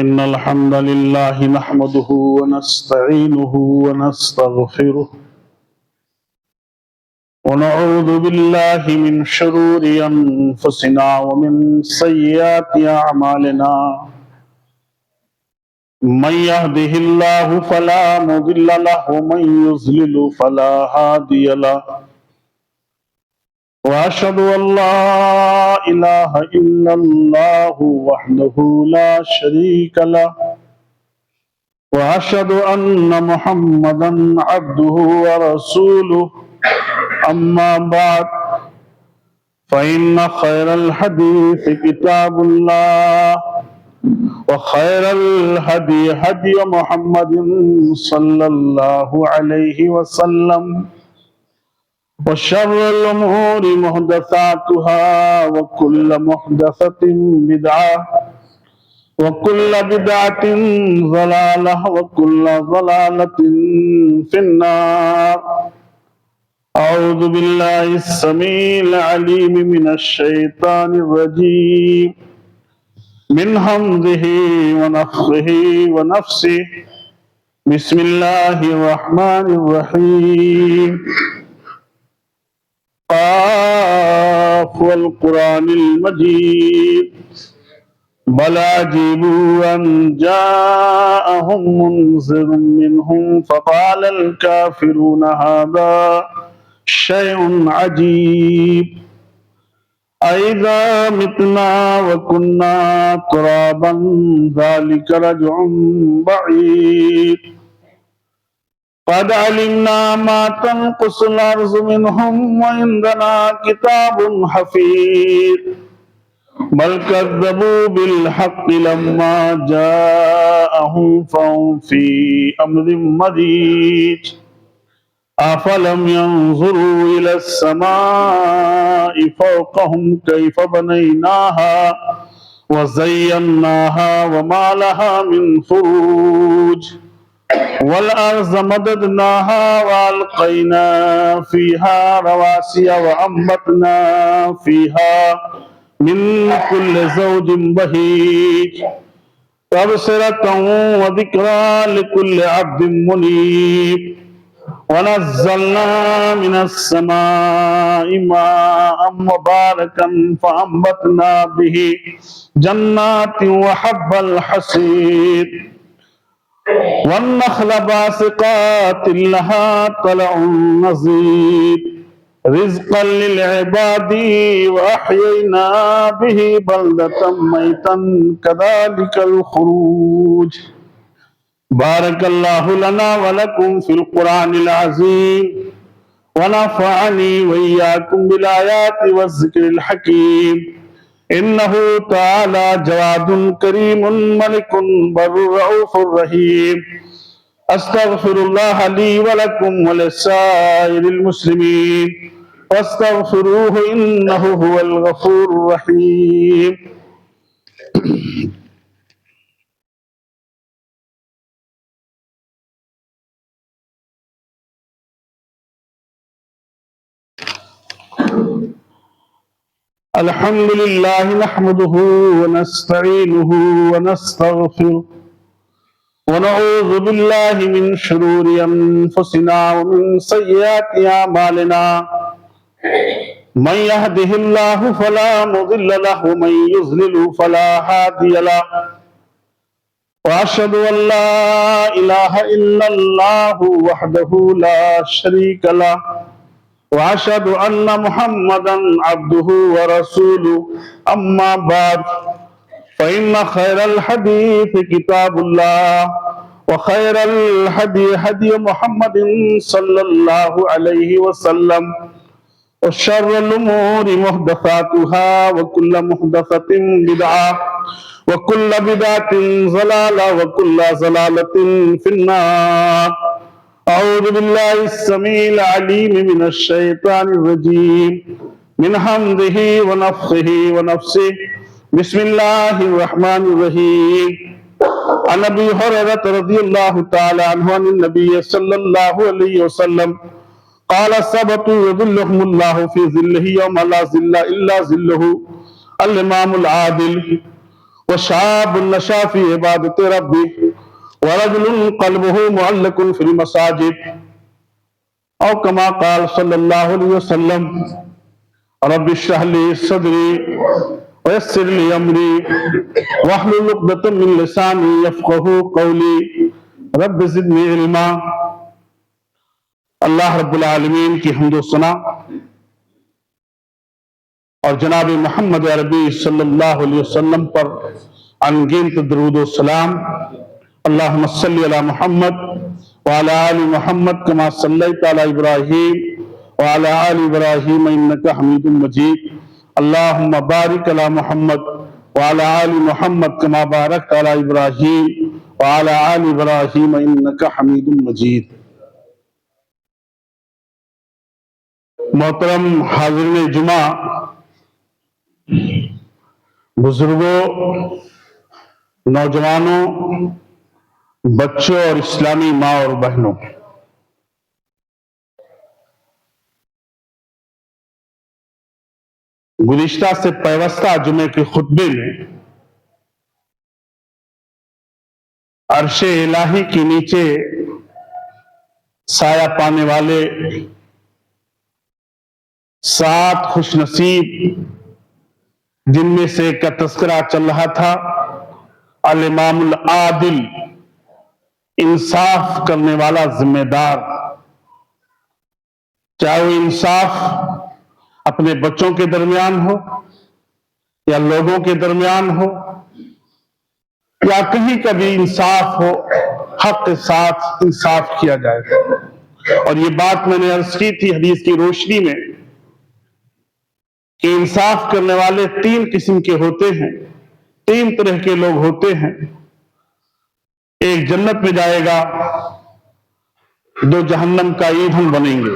إن الحمد لله نحمده ونستعينه ونستغفره ونعوذ بالله من شرور أنفسنا ومن سيئات أعمالنا من يهده الله فلا مضل له ومن يضلل فلا هادي له وأشهد أن لا إله إلا الله وحده لا شريك له وأشهد أن محمدا عبده ورسوله أما بعد فإن خير الحديث كتاب الله وخير الهدي هدي محمد صلى الله عليه وسلم وشر الأمور محدثاتها وكل محدثة بدعة وكل بدعة ضلالة وكل ضلالة في النار. أعوذ بالله السميع العليم من الشيطان الرجيم من همزه ونفخه ونفسه. بسم الله الرحمن الرحيم. قاف والقرآن المجيد بل عجبوا أن جاءهم منذر منهم فقال الكافرون هذا شيء عجيب أإذا متنا وكنا ترابا ذلك رجع بعيد قد علمنا ما تنقص الأرض منهم وعندنا كتاب حفيظ بل كذبوا بالحق لما جاءهم فهم في أمر مريج أفلم ينظروا إلى السماء فوقهم كيف بنيناها وزيناها وما لها من فروج والأرض مددناها وألقينا فيها رواسي وأنبتنا فيها من كل زوج بهيج تبصرة وذكرى لكل عبد منيب ونزلنا من السماء ماء مباركا فأنبتنا به جنات وحب الحصيد والنخل باسقات لها طلع نضيد رزقا للعباد وأحيينا به بلدة ميتا كذلك الخروج. بارك الله لنا ولكم في القرآن العظيم ونفعني وإياكم بالآيات والذكر الحكيم إنه تعالى جواد كريم ملك بر رؤوف رحيم. أستغفر الله لي ولكم ولسائر المسلمين واستغفروه إنه هو الغفور الرحيم. الحمد لله نحمده ونستعينه ونستغفره ونعوذ بالله من شرور أنفسنا ومن سيئات أعمالنا من يهده الله فلا مضل له ومن يضلل فلا هادي له وأشهد أن لا إله إلا الله وحده لا شريك له وأشهد أن محمدا عبده ورسوله أما بعد فإن خير الحديث كتاب الله وخير الهدي هدي محمد صلى الله عليه وسلم وشر الأمور محدثاتها وكل محدثة بدعة وكل بدعة ضلالة وكل ضلالة في النار. أعوذ بالله السميع العليم من الشيطان الرجيم من همزه ونفخه ونفسه. بسم الله الرحمن الرحيم. عن أبي هريرة رضي الله تعالى عنه عن النبي صلى الله عليه وسلم قال سبت يظلهم الله في ظله يوم لا ظل إلا ظله الإمام العادل وشاب نشا فی عبادت ربی ورجل قلبه معلق فی المساجد او کما قال صلی اللہ علیہ وسلم رب اشرح لی صدری ویسر لی امری واحلل عقدۃ من لسانی یفقہوا قولی رب زدنی علما۔ اللہ رب العالمین کی حمد و ثنا اور جناب محمد عربی صلی اللہ علیہ وسلم پر انگنت درود و سلام۔ اللہم صلی علی محمد وعلی آل محمد کما صلیت علی ابراہیم وعلی آل ابراہیم انکا حمید مجید۔ اللہم بارک علی محمد وعلی آل محمد کما بارکت علی ابراہیم وعلی آل ابراہیم انکا حمید مجید۔ محترم حاضرین جمعہ، بزرگوں، نوجوانوں، بچوں اور اسلامی ماں اور بہنوں، گزشتہ سے پیوستہ جمعے کے خطبے میں عرش الہی کے نیچے سایہ پانے والے 7 خوش نصیب جن میں سے ایک کا تذکرہ چل رہا تھا، الامام العادل، انصاف کرنے والا ذمہ دار، چاہے وہ انصاف اپنے بچوں کے درمیان ہو یا لوگوں کے درمیان ہو یا کہیں کبھی انصاف ہو، حق کے ساتھ انصاف کیا جائے۔ اور یہ بات میں نے عرض کی تھی حدیث کی روشنی میں کہ انصاف کرنے والے 3 قسم کے ہوتے ہیں، 3 طرح کے لوگ ہوتے ہیں۔ ایک جنت میں جائے گا، 2 جہنم کا ایندھن بنیں گے۔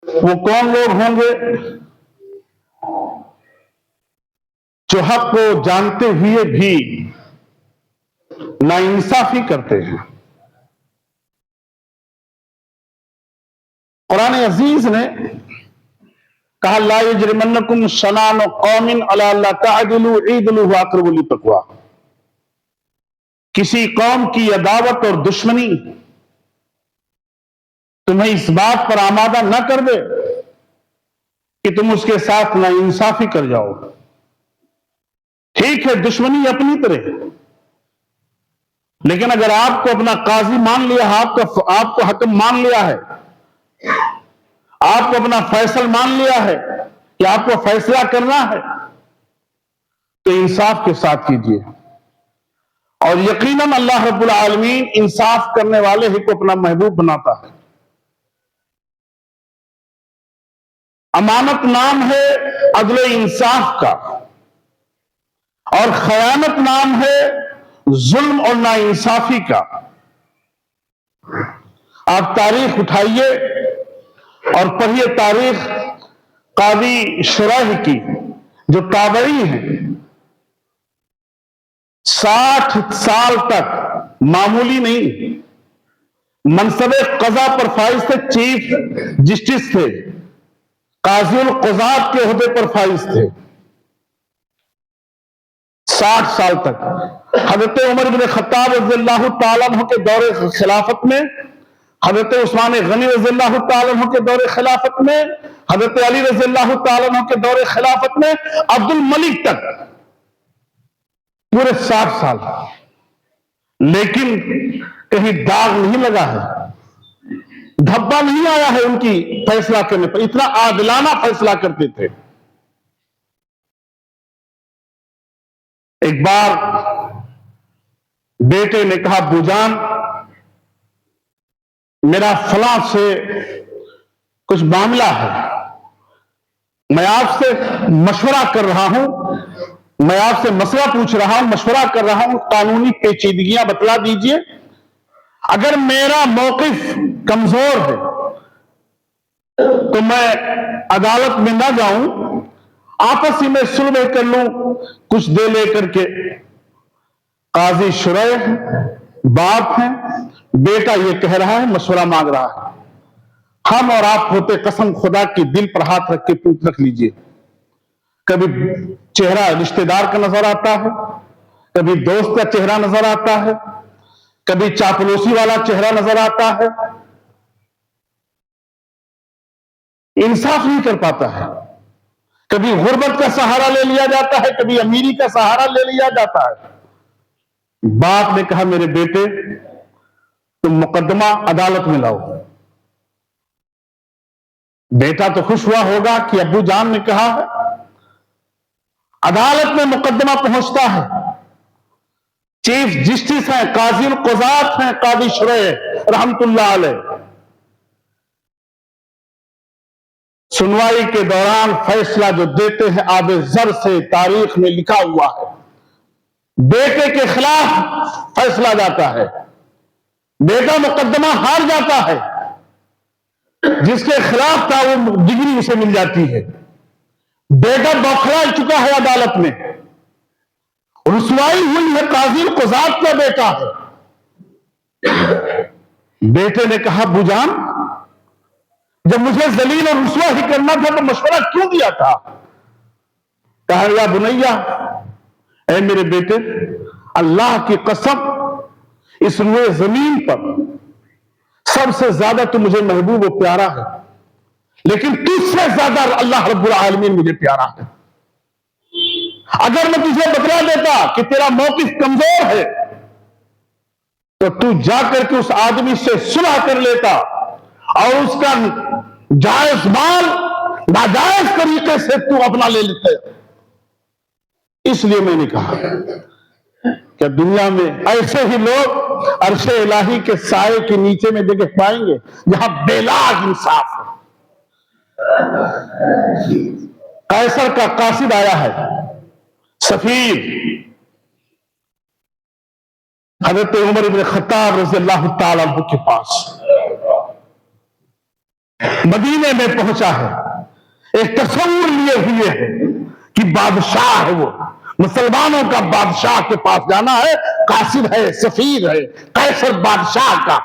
وہ کون لوگ ہوں گے؟ جو حق کو جانتے ہوئے بھی ناانصافی کرتے ہیں۔ قرآن عزیز نے کہا لا یجرمنکم شنآن قوم علی الا تعدلوا اعدلوا هو اقرب للتقوی۔ کسی قوم کی عداوت اور دشمنی تمہیں اس بات پر آمادہ نہ کر دے کہ تم اس کے ساتھ ناانصافی کر جاؤ۔ ٹھیک ہے، دشمنی اپنی طرح، لیکن اگر آپ کو اپنا قاضی مان لیا، آپ کو حکم مان لیا ہے، آپ کو اپنا فیصل مان لیا ہے کہ آپ کو فیصلہ کرنا ہے، تو انصاف کے ساتھ کیجیے۔ اور یقیناً اللہ رب العالمین انصاف کرنے والے ہی کو اپنا محبوب بناتا ہے۔ امانت نام ہے عدل و انصاف کا، اور خیانت نام ہے ظلم اور ناانصافی کا۔ آپ تاریخ اٹھائیے اور پڑھیے تاریخ قاضی شریح کی، جو تابعی ہیں، 60 سال تک معمولی نہیں، منصب قضا پر فائز تھے، چیف جسٹس تھے، قاضی القضات کے عہدے پر فائز تھے 60 سال تک۔ حضرت عمر بن خطاب رضی اللہ تعالیٰ عنہ کے دور خلافت میں، حضرت عثمان غنی رضی اللہ تعالیٰ عنہ کے دور خلافت میں، حضرت علی رضی اللہ تعالیٰ عنہ کے دور خلافت میں، عبد الملک تک پورے 60 سال، لیکن کہیں داغ نہیں لگا ہے، دھبا نہیں آیا ہے ان کی فیصلہ کرنے پر، اتنا عادلانہ فیصلہ کرتے تھے۔ ایک بار بیٹے نے کہا ابو جان، میرا فلاں سے کچھ معاملہ ہے، میں آپ سے مشورہ کر رہا ہوں، میں آپ سے مسئلہ پوچھ رہا ہوں، مشورہ کر رہا ہوں، قانونی پیچیدگیاں بتلا دیجئے، اگر میرا موقف کمزور ہے تو میں عدالت میں نہ جاؤں، آپس ہی میں صلح کر لوں کچھ دے لے کر کے۔ قاضی شریح باپ ہیں، بیٹا یہ کہہ رہا ہے، مشورہ مانگ رہا ہے، हम और आप होते कसम खुदा की दिल पर हाथ रख के पूछ रख लीजिए, कभी चेहरा रिश्तेदार का नजर आता है, कभी दोस्त का चेहरा नजर आता है, कभी चापलूसी वाला चेहरा नजर आता है, इंसाफ नहीं कर पाता है। कभी गुर्बत का सहारा ले लिया जाता है, कभी अमीरी का सहारा ले लिया जाता है। बाप ने कहा, मेरे बेटे तुम मुकदमा अदालत में लाओ। बेटा तो खुश हुआ होगा कि अब्बू जान ने कहा है। अदालत में मुकदमा पहुंचता है। चीफ जस्टिस हैं, काजी कुज़ात हैं, कादी शुरैह रहमतुल्लाह अलैह। सुनवाई के दौरान फैसला जो देते हैं आबे जर से तारीख में लिखा हुआ है, बेटे के खिलाफ फैसला जाता है। बेटा मुकदमा हार जाता है, जिसके खिलाफ था वो डिग्री उसे मिल जाती है। बेटा बौखला चुका है अदालत में, रुसवाई हुई है, काजी कुज़ात का बेटा है। बेटे ने कहा, बुजान जब मुझे जलील और रुसवा ही करना था तो मशवरा क्यों दिया था? कहा, या बुनैया, ऐ मेरे बेटे, अल्लाह की कसम इस रुए जमीन पर सबसे ज्यादा तो मुझे महबूब और प्यारा है, लेकिन तुझसे ज्यादा अल्लाह रब्बुल आलमीन मुझे प्यारा है। अगर मैं तुझे बतला देता कि तेरा मौकिफ कमजोर है तो तू जाकर के उस आदमी से सुलह कर लेता और उसका जायज माल नाजायज तरीके से तू अपना ले लेते। इसलिए मैंने कहा कि दुनिया में ऐसे ही लोग अर्शे इलाही के साए के नीचे में जगह पाएंगे जहां बेलाग इंसाफ है। कैसर का कासिद आया है, सफीर, हजरत उमर इब्न खत्ताब रज़ियल्लाहु ताला अन्हु के पास मदीने में पहुंचा है। एक तस्वीर लिए हुए है कि बादशाह है, वो मुसलमानों का बादशाह के पास जाना है। कासिद है, सफीर है, कैसर बादशाह का।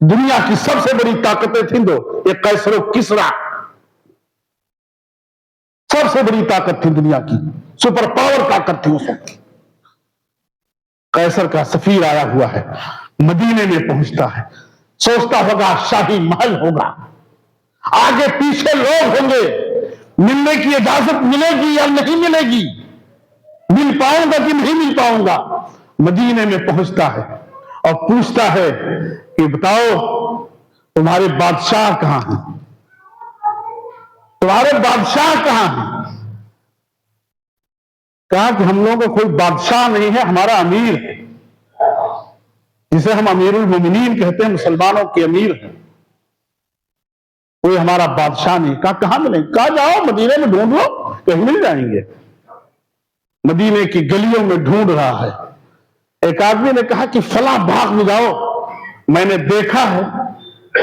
दुनिया की सबसे बड़ी ताकतें थी दो, एक कैसर और किसरा। सबसे बड़ी ताकत थी दुनिया की, सुपर पावर ताकत थी उस वक्त। कैसर का सफीर आया हुआ है, मदीने में पहुंचता है, सोचता होगा शाही महल होगा, आगे पीछे लोग होंगे, मिलने की इजाजत मिलेगी या नहीं मिलेगी, मिल पाऊंगा कि नहीं मिल पाऊंगा। मदीने में पहुंचता है और पूछता है कि बताओ तुम्हारे बादशाह कहां हैं, तुम्हारे बादशाह कहां हैं? कहा कि हम लोगों का कोई बादशाह नहीं है, हमारा अमीर है, जिसे हम अमीरुल मोमिनीन कहते हैं, मुसलमानों के अमीर हैं, कोई हमारा बादशाह नहीं। कहा कहां मिलेंगे? कहा जाओ मदीने में ढूंढ लो, कहीं मिल जाएंगे। मदीने की गलियों में ढूंढ रहा है। एक आदमी ने कहा कि फला बाग में जाओ, मैंने देखा है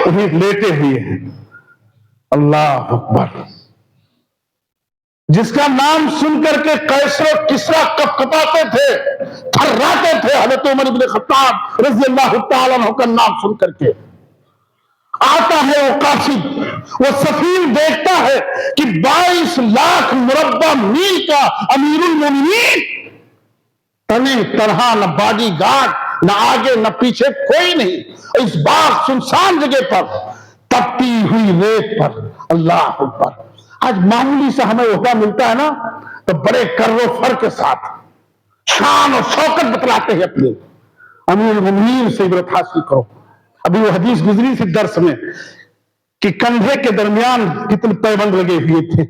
उन्हीं लेटे हुए हैं। अल्लाह अकबर। जिसका नाम सुनकर के कैसर किसरा कपकपाते थे, थर्राते थे, हज़रत उमर इब्न खत्ताब रज़ियल्लाहु ताला अन्हु का नाम सुनकर के। आता है वो कासिद, वो सफीर देखता है कि 22 लाख मुरब्बा मील का अमीरुल मोमिनीन, तने तरह न बाडी गार्ड, न आगे न पीछे कोई नहीं, इस बाग सुनसान जगह पर, तपती हुई रेत पर। अल्लाह अकबर। आज मामूली सा हमें ओहदा मिलता है ना, तो बड़े कर्रो फर के साथ शान और शौकत बतलाते हैं अपने। अमीरुल मोमिनीन से इबरत हासिल करो। अभी वो हदीस गुजरी थी दर्स में कि कंधे के दरमियान कितने पैबंद लगे हुए थे।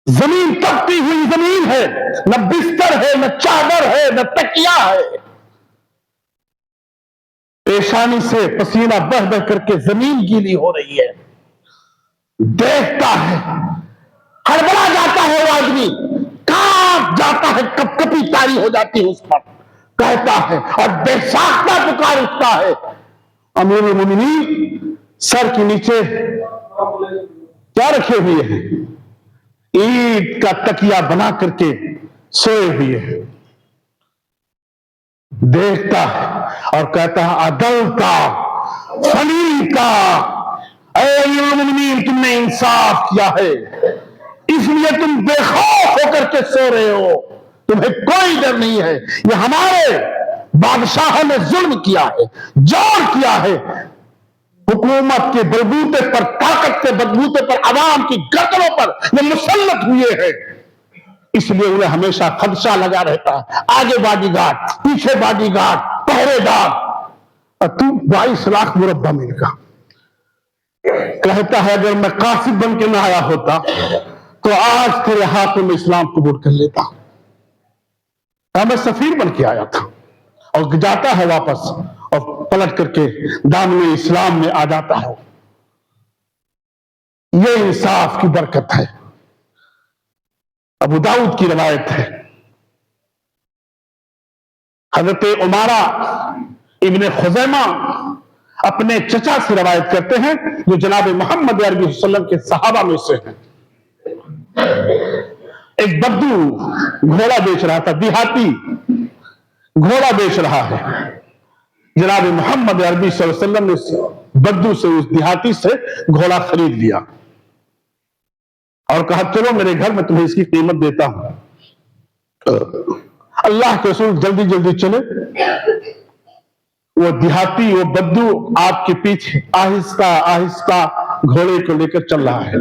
जमीन तपती हुई जमीन है, न बिस्तर है, न चादर है, न तकिया है। पेशानी से पसीना बह बह करके जमीन गीली हो रही है। देखता है, हड़बड़ा जाता है वो आदमी, कांप जाता है, कपकपी तारी हो जाती है उस पर। कहता है और बेसाख्ता पुकार उठता है, अमीरुल मोमिनीन सर के नीचे क्या रखे हुए हैं? ईद का तकिया बना करके सोए हुए हैं। देखता है और कहता है अदलता फलीका, ऐ तुमने इंसाफ किया है, इसलिए तुम बेखौफ होकर के सो रहे हो, तुम्हें कोई डर नहीं है। ये हमारे बादशाह ने जुल्म किया है, जोर किया है, हुकूमत के बलबूते पर, ताकत के बलबूते पर अवाम की गर्दनों पर ये मुसल्लत हुए हैं, इसलिए उन्हें हमेशा खदशा लगा रहता है। आगे बॉडीगार्ड, पीछे बॉडीगार्ड, पहरेदार, और तू 22 लाख मुरब्बा मील का। कहता है अगर मैं कासिब बन के ना आया होता तो आज तेरे हाथों में इस्लाम कबूल कर लेता। मैं सफीर बन के आया था, और जाता है वापस और पलट करके दामन इस्लाम में आ जाता है। ये इंसाफ की बरकत है। अबू दाऊद की रवायत है, हजरत उमारा इब्ने खुज़ैमा अपने चचा से रवायत करते हैं, जो जनाब मोहम्मद अरबी वसल्लम के सहाबा में से हैं। एक बद्दू घोड़ा बेच रहा था, देहाती घोड़ा बेच रहा है। जनाब मोहम्मद अरबी सल्लल्लाहु अलैहि वसल्लम ने बद्दू से, उस देहाती से घोड़ा खरीद लिया और कहा चलो मेरे घर में तुम्हें इसकी कीमत देता हूं। अल्लाह के रसूल जल्दी जल्दी चले। वो देहाती, वो बद्दू आपके पीछे आहिस्ता आहिस्ता घोड़े को लेकर चल रहा है।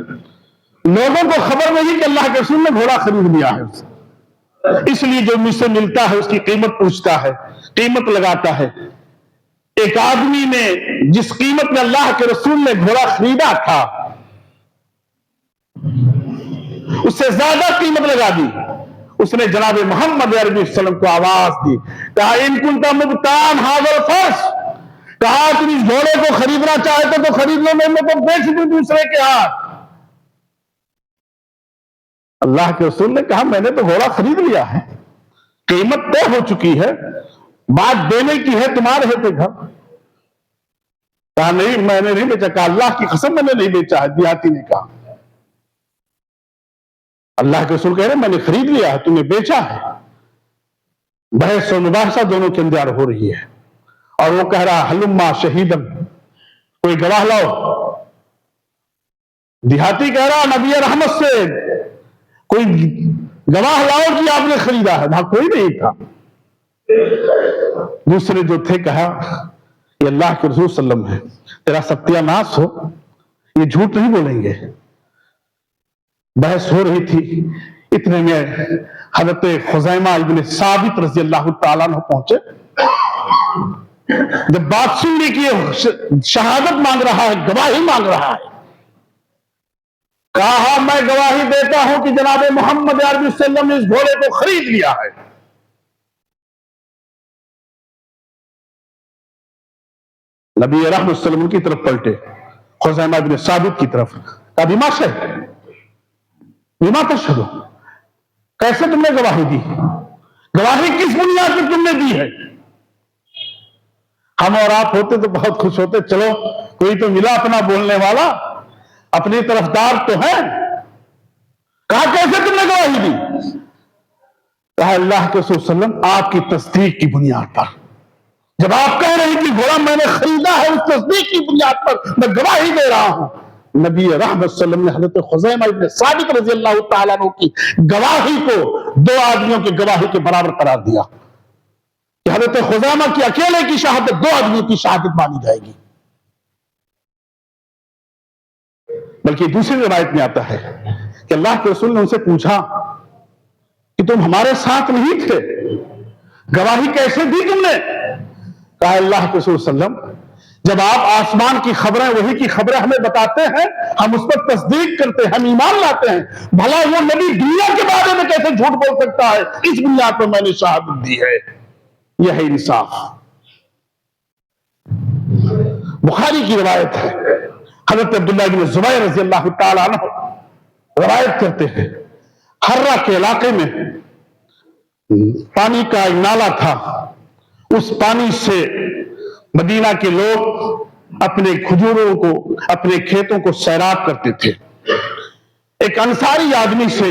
लोगों को खबर नहीं कि अल्लाह के रसूल ने घोड़ा खरीद लिया है, इसलिए जो मुझसे मिलता है उसकी कीमत पूछता है, कीमत लगाता है। एक आदमी ने जिस कीमत में अल्लाह के रसूल ने घोड़ा खरीदा था उससे ज्यादा कीमत लगा दी। उसने जनाब मोहम्मद अरबी वसल्लम को आवाज दी, कहा इन कुंता मुब्तान हाज़िल फर्श, कहा तुम इस घोड़े को खरीदना चाहते तो खरीद लो, मैं तो बेच दूं दूसरे के हाथ। अल्लाह के रसूल ने कहा मैंने तो घोड़ा खरीद लिया है, कीमत तय हो चुकी है, बात देने की है, तुम्हारे है घर। कहा नहीं मैंने नहीं बेचा। कहा अल्लाह की कसम मैंने नहीं बेचा है। देहाती ने कहा अल्लाह के रसूल कह रहे मैंने खरीद लिया है, तुमने बेचा है। बहस और मुबाहसा दोनों के अंदर हो रही है, और वो कह रहा हलुम्मा शहीदन, कोई गवाह लाओ। देहाती कह रहा नबी रहमत से कोई गवाह लाओ कि आपने खरीदा है। वहां कोई नहीं था। दूसरे जो थे कहा ये अल्लाह के रसूल सल्लम है, तेरा सत्यानाश हो, ये झूठ नहीं बोलेंगे। बहस हो रही थी, इतने में हजरत खुज़ैमा इब्ने साबित रज़ी अल्लाह ताला अन्हु पहुंचे। जब बात सुन ली कि शहादत मांग रहा है, गवाही मांग रहा है, कहा मैं गवाही देता हूं कि जनाब मोहम्मद अरबी वसल्लम ने इस घोड़े को खरीद लिया है। नबी रहमत सल्लम की तरफ पलटे, खुज़ैमा इब्ने साबित की तरफ, कहा बिमा शहीद, बिमा तशहदु, कैसे तुमने गवाही दी, गवाही किस बुनियाद पर तुमने दी है। हम और आप होते तो बहुत खुश होते, चलो कोई तो मिला अपना बोलने वाला, अपनी तरफदार तो है। कहा कैसे तुमने गवाही दी। कहा अल्लाह के रसूल सल्लम आपकी तस्दीक की बुनियाद पर, जब आप कह रहे हैं कि घोड़ा मैंने खरीदा है, उस तस्दीक की बुनियाद पर मैं गवाही दे रहा हूं। नबी रहमत सल्लम ने हजरत खुज़ैमा इब्ने साबित रज़ी अल्लाह ताला अन्हु की गवाही को दो आदमियों की गवाही के बराबर करार दिया कि हजरत खुज़ैमा की अकेले की शहादत दो आदमियों की शहादत मानी जाएगी। बल्कि दूसरी रिवायत में आता है कि अल्लाह के रसूल ने उनसे पूछा कि तुम हमारे साथ नहीं थे, गवाही कैसे दी तुमने। कहा अल्लाह के रसूल सल्लम जब आप आसमान की खबरें, वही की खबरें हमें बताते हैं, हम उस पर तस्दीक करते हैं, हम ईमान लाते हैं। भला वो नबी दुनिया के बारे में कैसे झूठ बोल सकता है, इस बुनियाद पर मैंने शहादत दी है। यह है इंसाफ। बुखारी की रवायत है, हजरत अब्दुल्ला इब्न ज़ुबैर रज़ी अल्लाह ताला अन्हु रवायत करते हैं, हर्रा के इलाके में पानी का एक नाला था, उस पानी से मदीना के लोग अपने खजूरों को, अपने खेतों को सैराब करते थे। एक अंसारी आदमी से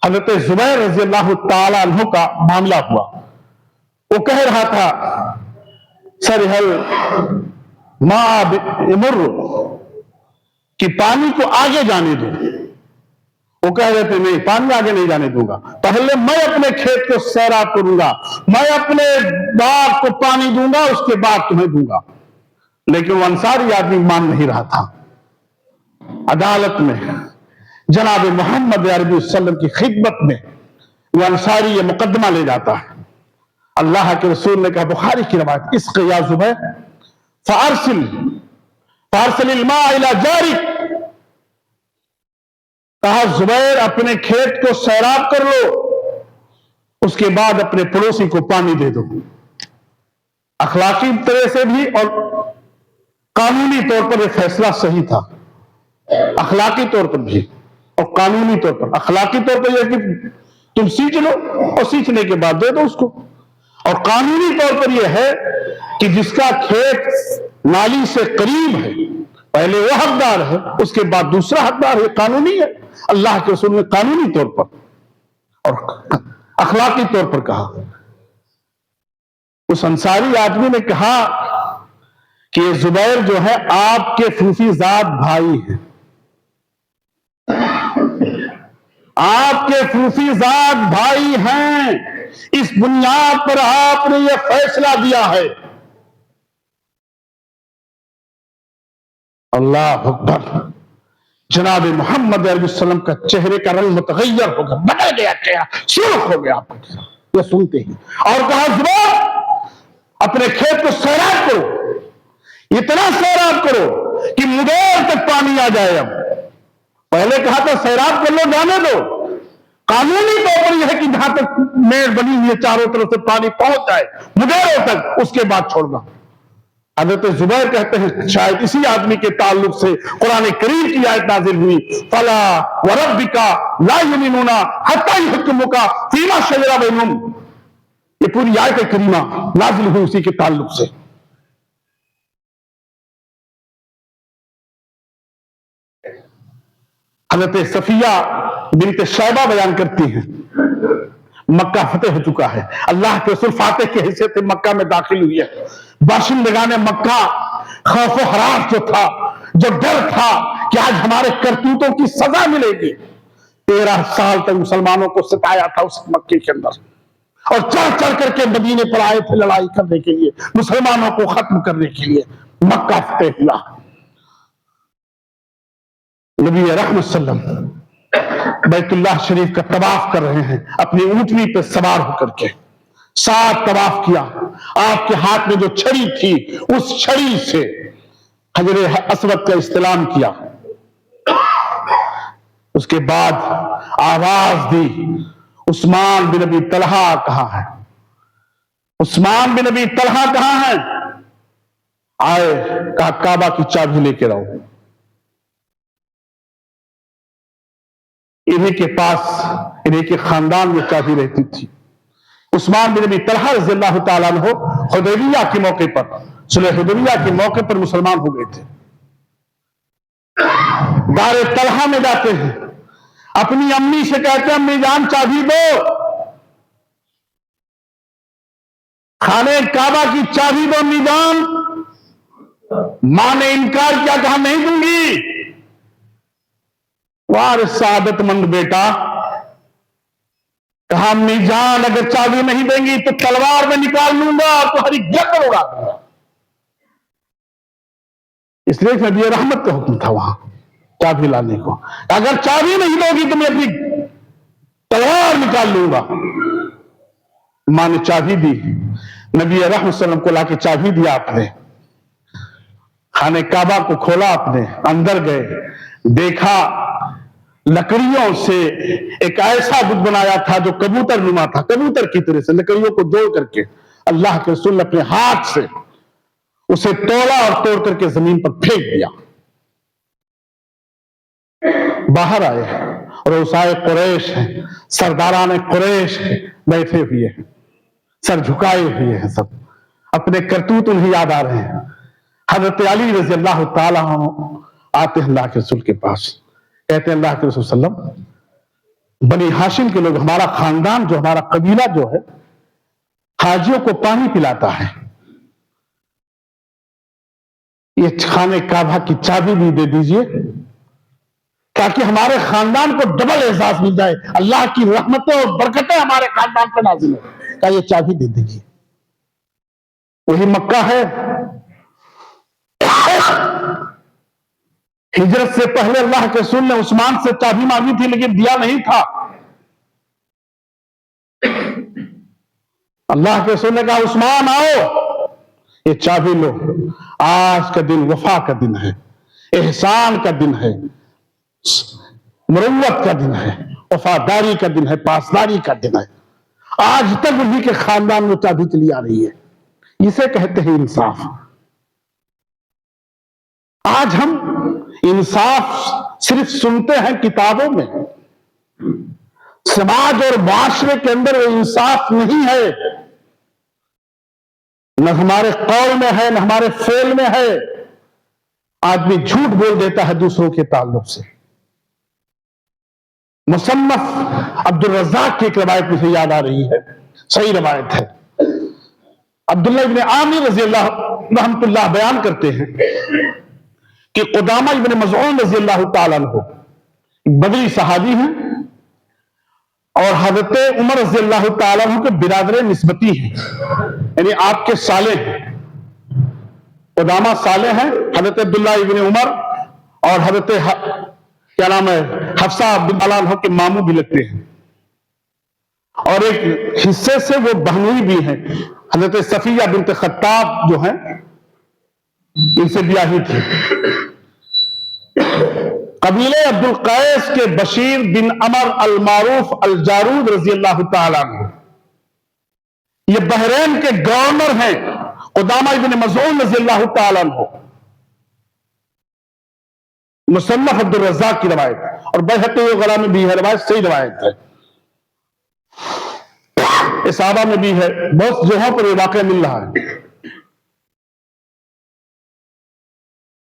हजरत ज़ुबैर रज़ी अल्लाह ताला अन्हु का मामला हुआ। وہ کہہ رہا تھا سرحل ما امر کہ پانی کو آگے جانے دو. وہ کہہ رہے تھے نہیں پانی آگے نہیں جانے دوں گا, پہلے میں اپنے کھیت کو سیراب کروں گا, میں اپنے باغ کو پانی دوں گا, اس کے بعد تمہیں دوں گا. لیکن وہ انصاری آدمی مان نہیں رہا تھا. عدالت میں جناب محمد عربی وسلم کی خدمت میں وہ انصاری یہ مقدمہ لے جاتا ہے. اللہ کے رسول نے کہا, بخاری کی روایت, اسق یا زبیر فارسل الماء الى جارک, کہا زبیر اپنے کھیت کو سیراب کر لو, اس کے بعد اپنے پڑوسی کو پانی دے دو. اخلاقی طرح سے بھی اور قانونی طور پر یہ فیصلہ صحیح تھا. اخلاقی طور پر بھی اور قانونی طور پر. اخلاقی طور پر یہ کہ تم سیکھ لو اور سیکھنے کے بعد دے دو اس کو, اور قانونی طور پر یہ ہے کہ جس کا کھیت نالی سے قریب ہے پہلے وہ حقدار ہے, اس کے بعد دوسرا حقدار ہے. قانونی ہے. اللہ کے رسول نے قانونی طور پر اور اخلاقی طور پر کہا. اس انصاری آدمی نے کہا کہ یہ زبیر جو ہے آپ کے فوفی زاد بھائی ہیں, آپ کے فوفی زاد بھائی ہیں, اس بنیاد پر آپ نے یہ فیصلہ دیا ہے. اللہ اکبر. جناب محمد علیہ السلام کا چہرے کا رنگ متغیر ہو گیا, بدل گیا, سرخ ہو گیا آپ کا چہرہ یہ سنتے ہی, اور کہا زبیر اپنے کھیت کو سیراب کرو, اتنا سیراب کرو کہ مدیر تک پانی آ جائے. اب پہلے کہا تھا سیراب کر لو, جانے دو. قانونی طور پر یہ ہے کہ جہاں تک میڑ بنی ہوئی ہے چاروں طرف سے پانی پہنچ جائے مدیروں تک, اس کے بعد چھوڑنا. حضرت زبیر کہتے ہیں شاید اسی آدمی کے تعلق سے قرآن کریم کی آیت نازل ہوئی, فلا وربک لا یؤمنون حتی یحکموک فیما شجر بینہم. یہ پوری آیت کریمہ نازل ہوئی اسی کے تعلق سے. حضرت صفیہ بنت شیبہ بیان کرتی ہیں, مکہ فتح ہو چکا ہے, اللہ کے رسول فاتح کی حیثیت سے مکہ میں داخل ہوئی ہے. باشندگان مکہ خوف و ہراس جو تھا, جو ڈر تھا کہ آج ہمارے کرتوتوں کی سزا ملے گی, 13 سال تک مسلمانوں کو ستایا تھا اس مکے کے اندر, اور چڑھ چڑھ کر کے مدینے پر آئے تھے لڑائی کرنے کے لیے, مسلمانوں کو ختم کرنے کے لیے. مکہ فتح ہوا. نبی رحمت صلی اللہ علیہ وسلم بیت اللہ شریف کا طواف کر رہے ہیں اپنی اونٹنی پہ سوار ہو کر کے. 7 طواف کیا. آپ کے ہاتھ میں جو چھڑی تھی اس چھڑی سے حجر اسود کا استلام کیا. اس کے بعد آواز دی, عثمان بن ابی طلحہ کہاں ہے, عثمان بن ابی طلحہ کہاں ہے. آئے, کہا کعبہ کی چابی لے کے رہو. انہیں کے پاس, انہیں کے خاندان میں چابی رہتی تھی. عثمان بن ابی طلحہ رضی اللہ تعالیٰ عنہ حدیبیہ کے موقع پر, صلح حدیبیہ کے موقع پر مسلمان ہو گئے تھے. دار طلحہ میں جاتے ہیں, اپنی امی سے کہتے ہیں امی جان چابی دو. خانے کعبہ کی چابی دو امی جان. ماں نے انکار کیا, کہا نہیں دوں گی. وارث سعادت مند بیٹا, کہا امی جان اگر چابی نہیں دیں گی تو تلوار میں نکال لوں گا اور تمہاری گردن اڑا دوں گا. اس لیے نبی رحمت کا حکم تھا وہاں چابی لانے کو. اگر چابی نہیں دو گی تو میں اپنی تلوار نکال لوں گا. ماں نے چابی دی, نبی رحمت صلی اللہ علیہ وسلم کو لا کے چابی دیا. آپ نے خانے کعبہ کو کھولا, آپ نے اندر گئے, دیکھا لکڑیوں سے ایک ایسا بت بنایا تھا جو کبوتر نما تھا, کبوتر کی طرح سے لکڑیوں کو جوڑ کر کے اللہ کے رسول نے اپنے ہاتھ سے اسے توڑا اور توڑ کر کے زمین پر پھینک دیا. باہر آئے اور رؤسائے قریش ہیں, سرداران قریش بیٹھے ہوئے ہیں, سر جھکائے ہوئے ہیں, سب اپنے کرتوت انہیں یاد آ رہے ہیں. حضرت علی رضی اللہ تعالیٰ عنہ آتے ہیں اللہ کے رسول کے پاس, کہتے ہیں اللہ کے رسول صلی اللہ علیہ وسلم بنی ہاشم کے لوگ, ہمارا خاندان جو, ہمارا قبیلہ جو ہے हाजियों को पानी पिलाता है, ये खाने काबा की चाबी भी दे दीजिए ताकि हमारे खानदान को डबल एहसास मिल जाए, अल्लाह की रहमतें और बरकतें हमारे खानदान पर नाज़िल हो, का ये चाबी दे दीजिए। वही मक्का है, हिजरत से पहले अल्लाह के रसूल ने उस्मान से चाबी मांगी थी लेकिन दिया नहीं था। अल्लाह के रसूल ने कहा उस्मान आओ, ये चाबी लो, आज का दिन वफा का दिन है, एहसान का दिन है, मुरव्वत का दिन है, वफादारी का दिन है, पासदारी का दिन है। आज तक उन्हीं के खानदान में चाबी चली आ रही है, इसे कहते हैं इंसाफ। आज हम इंसाफ सिर्फ सुनते हैं किताबों में, समाज और माशरे के अंदर वो इंसाफ नहीं है, न हमारे कौल में है न हमारे फेल में है। आदमी झूठ बोल देता है दूसरों के ताल्लुक से। मुसन्नफ अब्दुल रज़्ज़ाक़ की एक रवायत मुझे याद आ रही है, सही रवायत है। अब्दुल्लाह इब्न आमिर रज़ी अल्लाह रहमतुल्लाह बयान करते हैं कि क़ुदामा इब्न मज़ऊन रज़ी अल्लाह तआला अन्हु बदरी सहाबी हैं और हज़रत उमर रज़ी अल्लाह तआला अन्हु के बिरादर निस्बती हैं, यानी आपके साले हैं। क़ुदामा साले हैं, हज़रत अब्दुल्लाह इब्न उमर और हज़रत क्या नाम है हफ्सा अब्दुल्लाह अन्हा के मामू भी लगते हैं, और एक हिस्से से वो बहनोई भी हैं। हज़रत सफिया बिन्त खत्ताब जो हैं इनसे ब्याही थी। कबीले अब्दुल कैस के बशीर बिन अमर अल मारूफ अल जारूद रज़ी अल्लाह तआला अन्हु, ये बहरैन के गवर्नर हैं, क़ुदामा इब्न मज़ऊन रज़ी अल्लाह तआला अन्हु। मुसन्नफ अब्दुल रज़्ज़ाक़ की रवायत और बैहक़ी वग़ैरह में भी है रवायत, सही रवायत है, इसाबा में भी है, बहुत जगहों पर ये वाक़या मिल रहा है।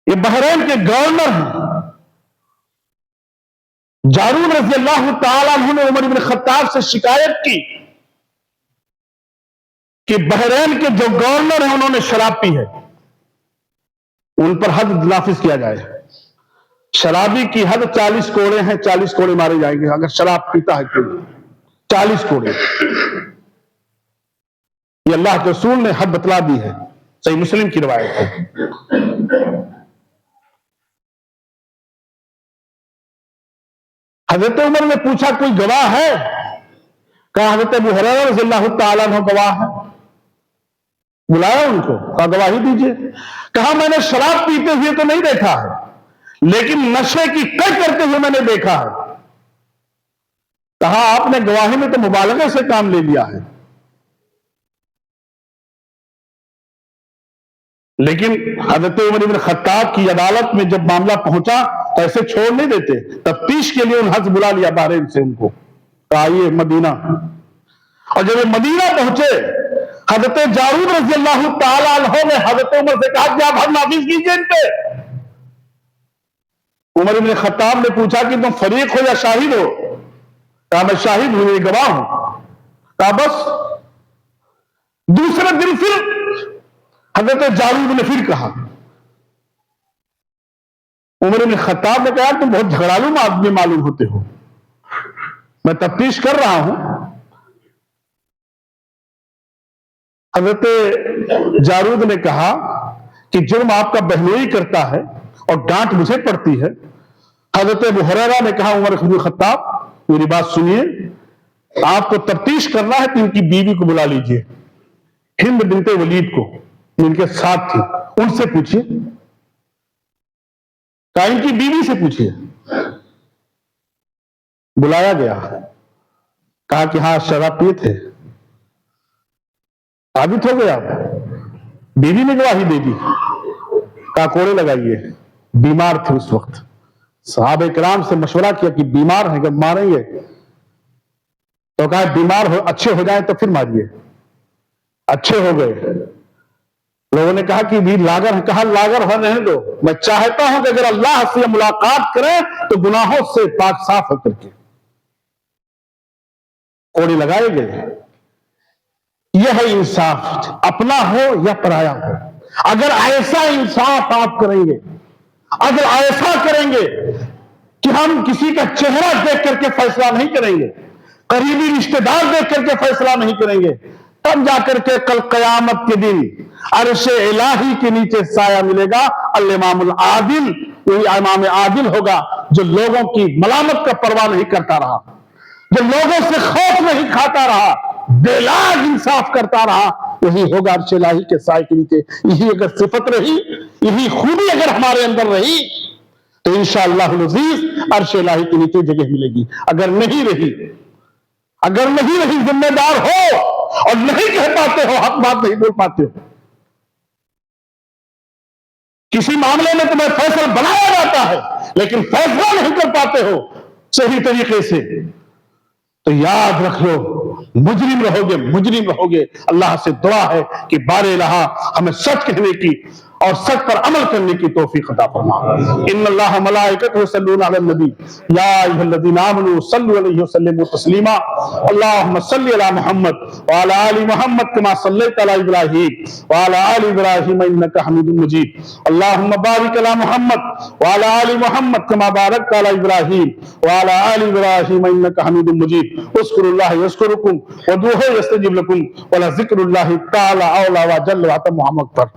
ये बहरैन के गवर्नर हैं। जारूद रज़ी अल्लाह तआला अन्हु ने उमर इब्न खत्ताब से शिकायत की कि बहरैन के जो गवर्नर हैं उन्होंने शराब पी है, उन पर हद नाफिज किया जाए। शराबी की हद 40 कोड़े हैं, 40 कोड़े मारे जाएंगे अगर शराब पीता है तो, 40 कोड़े। ये अल्लाह के रसूल ने हद बतला दी है, सही मुस्लिम की रिवायत है। हजरत उमर ने पूछा कोई गवाह है? कहा हजरत अबू हुरैरा रज़ियल्लाहु तआला अन्हु गवाह है। बुलाया उनको, कहा गवाही दीजिए। कहा मैंने शराब पीते हुए तो नहीं देखा है, लेकिन नशे की कई करते हुए मैंने देखा है। कहा आपने गवाही में तो मुबालगे से काम ले लिया है, लेकिन हज़रत उमर इब्न खत्ताब की अदालत में जब मामला पहुंचा तो ऐसे छोड़ नहीं देते, तफ्तीश के लिए उन हज बुला लिया बहरैन से उनको, कहा ये मदीना। और जब ये मदीना पहुंचे हज़रत जारूद रज़ियल्लाहु तआला अन्हु ने हज़रत उमर से कहा कि आप हद नाफिज कीजिए इन पे। उमर इब्न खत्ताब ने पूछा कि तुम फरीक हो या शाहिद हो? कहा मैं शाहिद हूं, मैं गवाह हूं। कहा बस। दूसरे दिन फिर हज़रत जारूद ने फिर कहा। उमर इब्न खत्ताब ने कहा तुम बहुत झगड़ालू आदमी मालूम होते हो, मैं तफ्तीश कर रहा हूं। हज़रत जारूद ने कहा कि जुर्म आपका बहनोई करता है और डांट मुझे पड़ती है। हज़रत अबू हुरैरा ने कहा उमर इब्न खत्ताब मेरी बात सुनिए, आपको तफ्तीश करना है तो इनकी बीवी को बुला लीजिए, हिंद बिनते वलीद को, इनके साथ थी, उनसे पूछिए। कहा इनकी बीवी से पूछिए। बुलाया गया, कहा कि हाँ शराब पिए थे। साबित हो गया, बीवी ने गवाही दे दी। कहा कोड़े लगाइए। बीमार थे उस वक्त, सहाबा इकराम से मशवरा किया कि बीमार हैं, जब मारेंगे तो कहा बीमार हो अच्छे हो जाए तो फिर मारिए। अच्छे हो गए। लोगों ने कहा कि भी लागर है, कहा लागर रहने दो, मैं चाहता हूं कि अगर अल्लाह से मुलाकात करें तो गुनाहों से पाक साफ होकर के। कोड़े लगाए गए। یہ ہے انصاف، اپنا ہو یا پرایا ہو۔ اگر ایسا انصاف آپ کریں گے، اگر ایسا کریں گے کہ ہم کسی کا چہرہ دیکھ کر کے فیصلہ نہیں کریں گے، قریبی رشتہ دار دیکھ کر کے فیصلہ نہیں کریں گے، تب جا کر کے کل قیامت کے دن عرش الہی کے نیچے سایہ ملے گا الامام العادل۔ وہی امام عادل ہوگا جو لوگوں کی ملامت کا پرواہ نہیں کرتا رہا، جو لوگوں سے خوف نہیں کھاتا رہا، بے لاگ انصاف کرتا رہا، وہی ہوگا عرش الہی کے سائے کے نیچے۔ یہی اگر صفت رہی، یہی خوبی اگر ہمارے اندر رہی تو انشاءاللہ العزیز عرش الہی کے نیچے جگہ ملے گی۔ اگر نہیں رہی، اگر نہیں رہی، ذمہ دار ہو اور نہیں کہہ پاتے ہو، حق بات نہیں بول پاتے ہو، کسی معاملے میں تمہیں فیصلہ بنایا جاتا ہے لیکن فیصلہ نہیں کر پاتے ہو صحیح طریقے سے، تو یاد رکھ لو مجرم رہو گے، مجرم رہو گے۔ اللہ سے دعا ہے کہ بار الہ ہمیں سچ کہنے کی اور سچ پر عمل کرنے کی توفیق عطا فرما۔ ان اللہ ملائکتہ یصلون علی النبی یا ایھا الذین آمنوا صلوا علیہ وسلموا تسلیما۔ اللہم صل علی محمد وعلی آل محمد کما صلیت علی ابراہیم وعلی آل ابراہیم انک حمید مجید۔ اللہم بارک علی محمد وعلی آل محمد کما بارکت علی ابراہیم وعلی آل ابراہیم انک حمید مجید۔ اذکروا اللہ یذکرکم وادعوہ یستجب لکم ولذکر اللہ تعالی اعلی وجل واتم محمد پر۔